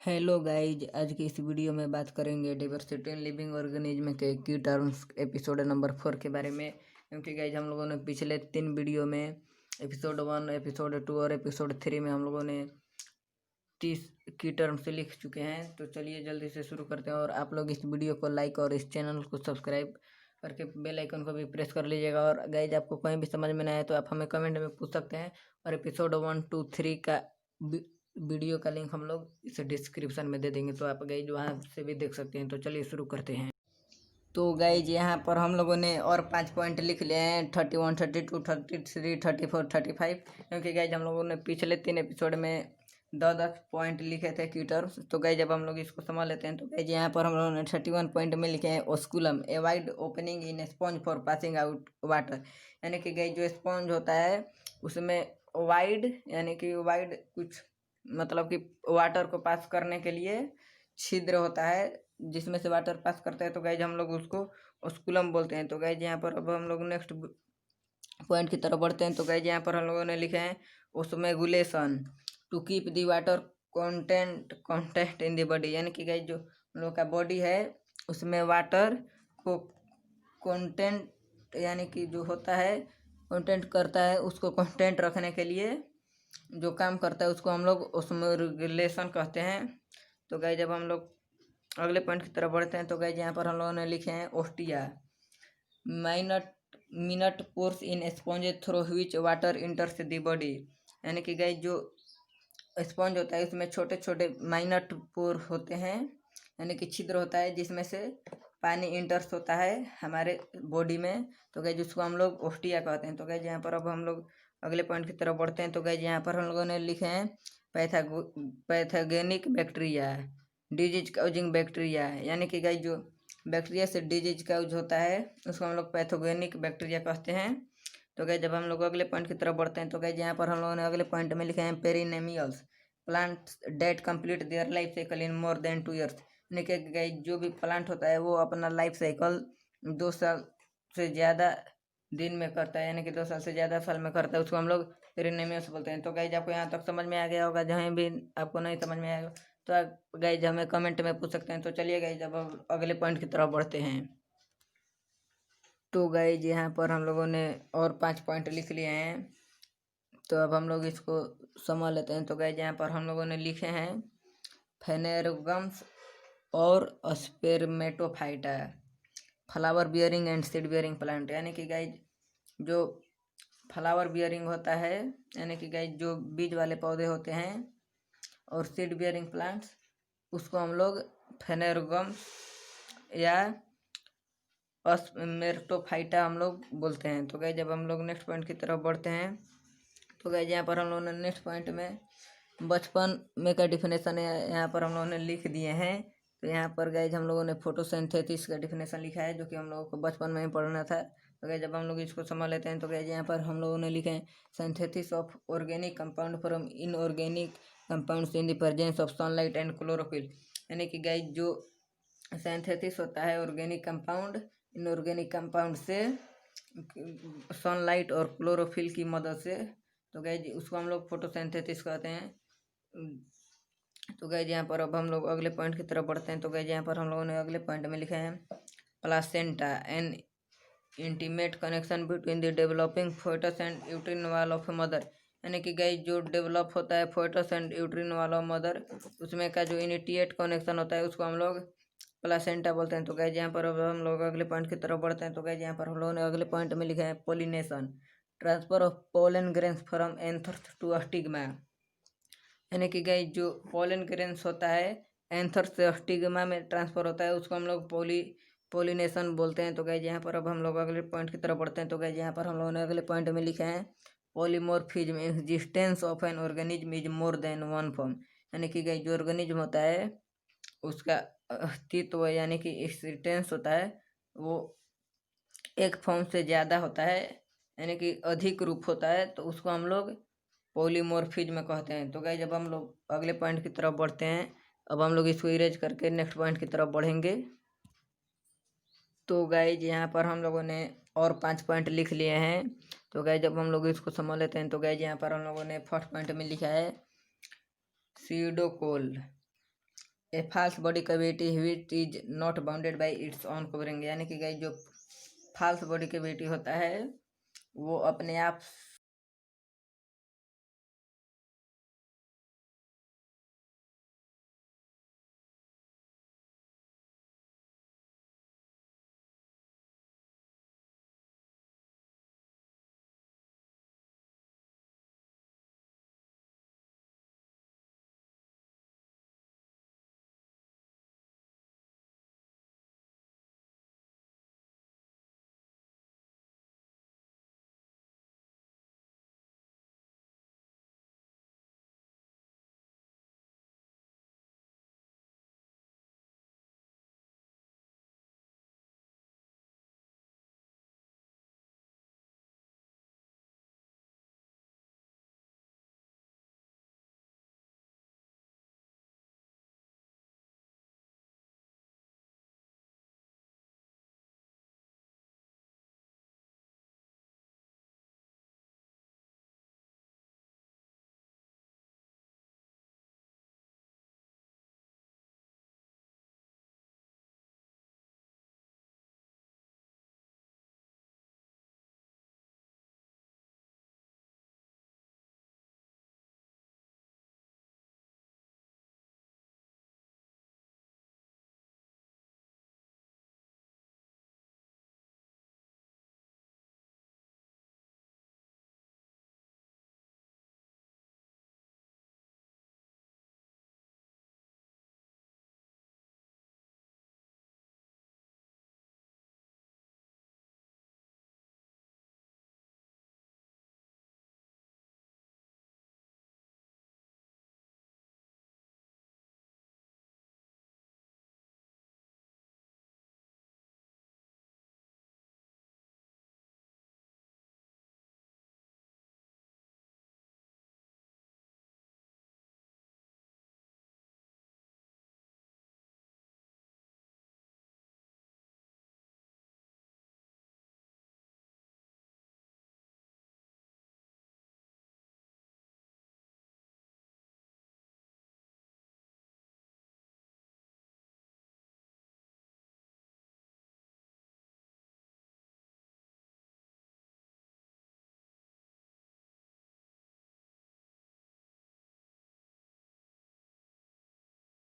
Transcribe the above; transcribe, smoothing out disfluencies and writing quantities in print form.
Hello guys, आज की इस वीडियो में बात करेंगे डाइवर्सिटी इन लिविंग ऑर्गेनिज्म के की टर्म्स एपिसोड नंबर 4 के बारे में। क्योंकि गाइज हम लोगों ने पिछले 3 वीडियो में एपिसोड 1, एपिसोड 2 और एपिसोड 3 में हम लोगों ने 30 की टर्म्स लिख चुके हैं। तो चलिए जल्दी से शुरू करते हैं। और आप लोग इस वीडियो को लाइक और इस चैनल को सब्सक्राइब करके बेल आइकन को भी प्रेस कर लीजिएगा। और गाइज आपको कहीं भी समझ में ना आए तो आप हमें कमेंट में पूछ सकते हैं। और एपिसोड 1, 2, 3 का वीडियो का लिंक हम लोग इस डिस्क्रिप्शन में दे देंगे, तो आप गाइज वहाँ से भी देख सकते हैं। तो चलिए शुरू करते हैं। तो गाइज यहाँ पर हम लोगों ने और 5 पॉइंट लिख लिए हैं, 31, 32, 33, 34, 35। क्योंकि गाइज हम लोगों ने पिछले 3 एपिसोड में 10-10 पॉइंट लिखे थे की टर्म्स। तो गाइज जब हम लोग इसको समझ लेते हैं तो गाइज यहाँ पर हम लोगों ने 31 पॉइंट में लिखे हैं osculum, a wide opening in sponge for passing out water. यानी कि गाइज जो स्पॉन्ज होता है उसमें वाइड यानी कि वाइड कुछ मतलब कि वाटर को पास करने के लिए छिद्र होता है जिसमें से वाटर पास करता है। तो गाइज हम लोग उसको ओस्कुलम बोलते हैं। तो गाइज यहाँ पर अब हम लोग नेक्स्ट पॉइंट की तरफ बढ़ते हैं। तो गाइज यहाँ पर हम लोगों ने लिखे हैं osmoregulation to keep the water content in the body. यानी कि गाइज जो हम लोग का बॉडी है उसमें वाटर को कंटेंट यानी कि जो होता है कंटेंट करता है, उसको कंटेंट रखने के लिए जो काम करता है उसको हम लोग ओस्मोगुलेशन कहते हैं। तो गाइज जब हम लोग अगले पॉइंट की तरफ बढ़ते हैं तो गाइज यहाँ पर हम लोगों ने लिखे हैं ostia, minute pores in sponge through which water इंटर्स the body. यानी कि गाइज जो स्पॉन्ज होता है उसमें छोटे छोटे माइनट पोर होते हैं, यानी कि छिद्र होता है जिसमें से पानी इंटर्स होता है हमारे बॉडी में। तो गाइज उसको हम लोग ओस्टिया कहते हैं। तो गाइज यहाँ पर अब हम लोग अगले पॉइंट की तरफ बढ़ते हैं। तो गाइज यहाँ पर हम लोगों ने लिखे हैं pathogenic bacteria, disease causing bacteria. यानी कि गाइज जो बैक्टीरिया से डिजीज काउज होता है उसको हम लोग पैथोजेनिक बैक्टीरिया कहते हैं। तो गाइज जब हम लोग अगले पॉइंट की तरफ बढ़ते हैं तो गाइज यहाँ पर हम लोगों ने अगले पॉइंट में लिखे हैं perennials, plants that complete their life cycle in more than 2 years. यानी कि गाइज जो भी प्लांट होता है वो अपना लाइफ साइकिल 2 साल से ज़्यादा दिन में करता है, यानी कि 2 साल से ज़्यादा साल में करता है, उसको हम लोग पेरिनेमियल्स बोलते हैं। तो गाइज आपको यहाँ तक समझ में आ गया होगा। जहाँ भी आपको नहीं समझ में आएगा तो आप गाइज हमें कमेंट में पूछ सकते हैं। तो चलिए गाइज अब अगले पॉइंट की तरफ बढ़ते हैं। तो गाइज यहाँ पर हम लोगों ने और 5 पॉइंट लिख लिए हैं। तो अब हम लोग इसको समझ लेते हैं। तो गाइज यहाँ पर हम लोगों ने लिखे हैं फेनेरोगम्स और spermatophyta, flower bearing and seed bearing plant. यानी कि गाइज जो फ्लावर बियरिंग होता है यानी कि गाइज जो बीज वाले पौधे होते हैं और सीड बियरिंग प्लांट्स उसको हम लोग फेनेरोगम्स या स्पेरमेटोफाइटा हम लोग बोलते हैं। तो गाइज जब हम लोग नेक्स्ट पॉइंट की तरफ बढ़ते हैं तो गाइज यहाँ पर हम लोगों ने नेक्स्ट पॉइंट में बचपन में का डिफिनेशन यहाँ पर हम लोगों ने लिख दिए हैं। तो यहाँ पर गाइज हम लोगों ने फोटोसिंथेसिस का डिफिनेशन लिखा है जो कि हम लोगों को बचपन में ही पढ़ना था। तो गाइज जब हम लोग इसको समझ लेते हैं तो गाइज यहाँ पर हम लोगों ने लिखे हैं synthesis of organic compound from inorganic compounds in the presence of sunlight and chlorophyll. यानी कि गाइज जो सिंथेसिस होता है ऑर्गेनिक कंपाउंड इनऑर्गेनिक कंपाउंड से सनलाइट और क्लोरोफिल की मदद से। तो गाइज उसको हम लोग फोटोसिंथेसिस कहते हैं। तो गाइज यहाँ पर अब हम लोग अगले पॉइंट की तरफ बढ़ते हैं। तो गाइज यहाँ पर हम लोगों ने अगले पॉइंट में लिखा है placenta, an intimate connection between the developing foetus and uterine wall of mother. यानी कि गाइज जो डेवलप होता है foetus and uterine wall of mother उसमें का जो इनिटिएट कनेक्शन होता है उसको हम लोग प्लासेंटा बोलते हैं। तो गाइज यहाँ पर अब हम लोग अगले पॉइंट की तरफ बढ़ते हैं। तो गाइज यहाँ पर हम लोगों ने अगले पॉइंट में लिखा है pollination, transfer of pollen grains from anthers to stigma. यानी कि गाइज जो पोलन ग्रेन्स होता है एंथर्स से स्टिग्मा में ट्रांसफर होता है उसको हम लोग पोलिनेशन बोलते हैं। तो गाइज यहाँ पर अब हम लोग अगले पॉइंट की तरफ बढ़ते हैं। तो गाइज यहाँ पर हम लोगों ने अगले पॉइंट में लिखा है polymorphism, existence of an organism is more than one form. यानी कि गाइज जो ऑर्गेनिज्म होता है उसका अस्तित्व यानी कि एक्सिस्टेंस होता है वो एक फॉर्म से ज़्यादा होता है, यानी कि अधिक रूप होता है, तो उसको हम लोग पॉलीमॉर्फिज्म कहते हैं। तो गाइज जब हम लोग अगले पॉइंट की तरफ बढ़ते हैं, अब हम लोग इसको इरेज करके नेक्स्ट पॉइंट की तरफ बढ़ेंगे। तो गाइज यहाँ पर हम लोगों ने और 5 पॉइंट लिख लिए हैं। तो गाइज जब हम लोग इसको समझ लेते हैं तो गाइज यहाँ पर हम लोगों ने फर्स्ट पॉइंट में लिखा है pseudocoel, a false body cavity which is not bounded by its own covering, यानी कि गाइस जो फाल्स बॉडी कैविटी होता है वो अपने आप